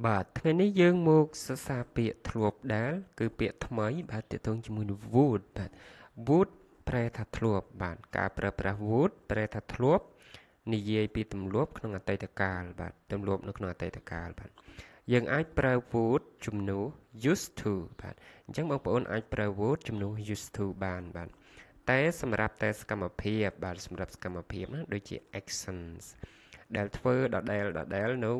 បាទថ្ងៃនេះយើងមកសិក្សាពាក្យធ្លាប់ដែលគឺពាក្យថ្មីបាទទាក់ទងជាមួយនឹង would បាទ would ប្រែថាធ្លាប់បាទការប្រើប្រាស់ would ប្រែថាធ្លាប់និយាយពីទម្លាប់ក្នុងអតីតកាលបាទទម្លាប់នៅក្នុងអតីតកាលបាទយើងអាចប្រើ would ជំនួស used to បាទអញ្ចឹងបងប្អូនអាចប្រើ would ជំនួស used to បានបាទតែសម្រាប់តែសកម្មភាពបាទសម្រាប់សកម្មភាពណាដូចជា actions ដែលធ្វើដដែលនៅ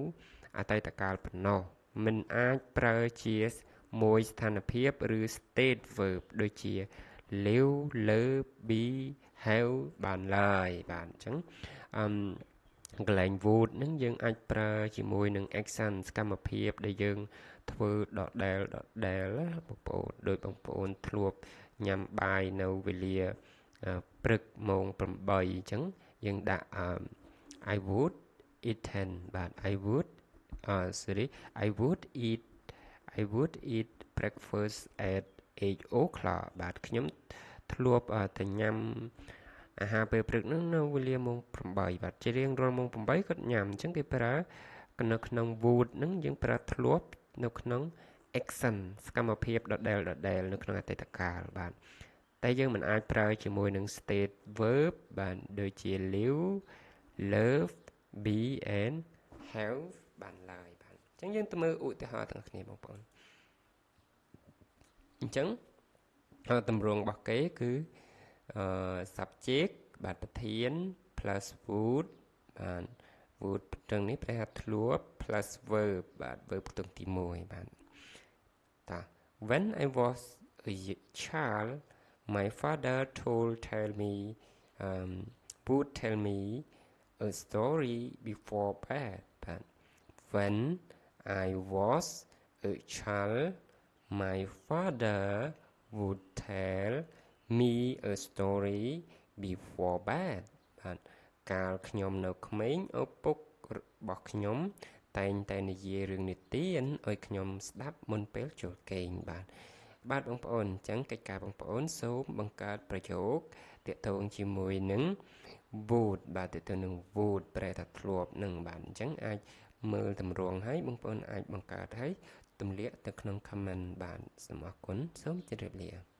អតីតកាលប៉ុណ្ណោះមិនអាចប្រើជាមួយស្ថានភាពឬ state verb ដូចជា live លើ be have បានឡើយបាទអញ្ចឹងកន្លែង would ហ្នឹងយើងអាចប្រើជាមួយនឹង action សកម្មភាពដែលយើងធ្វើដដែលបងប្អូនដោយបងប្អូនធ្លាប់ញ៉ាំបាយនៅវេលាព្រឹកម៉ោង8អញ្ចឹងយើងដាក់ I would eaten បាទ I would eat breakfast at 8 o'clock បាទខ្ញុំធ្លាប់តែញ៉ាំអាហារពេលព្រឹកហ្នឹងនៅវេលាម៉ោង8បាទជារៀងរាល់ម៉ោង8គាត់ញ៉ាំអញ្ចឹងគេប្រើនៅក្នុង would ហ្នឹងយើងប្រើធ្លាប់នៅក្នុង action សកម្មភាពដដែលនៅក្នុងអតីតកាលបាទតែយើងមិនអាចប្រើជាមួយនឹង state verb បាទដូចជា live love be and have បានឡើយបាទអញ្ចឹងយើងទៅមើលឧទាហរណ៍ទាំងគ្នាបងប្អូនអញ្ចឹងតម្រងរបស់គេគឺ subject បាទប្រធាន plus would បាទ would ទាំងនេះប្រែថាធ្លាប់ plus verb បាទ verb ទាំងទី1បាទតា when I was a child my father would tell me a story before bed បាទ when I was a child my father would tell me a story before bed បាទកាលខ្ញុំនៅក្មេងឪពុករបស់ខ្ញុំតែងតែនិយាយរឿងនិទានឲ្យខ្ញុំស្ដាប់មុនពេលចូលគេងបាទបងប្អូនអញ្ចឹងកិច្ចការបងប្អូនសូមបង្កើតប្រយោគទាក់ទងជាមួយនឹង would បាទទាក់ទងនឹង would ប្រែថាធ្លាប់នឹងបាទអញ្ចឹងអាចមើលតម្រងឲ្យបងប្អូនអាចបង្កើតឲ្យទម្លាក់ទៅក្នុង comment បាទសូមអរគុណសូមជម្រាបលា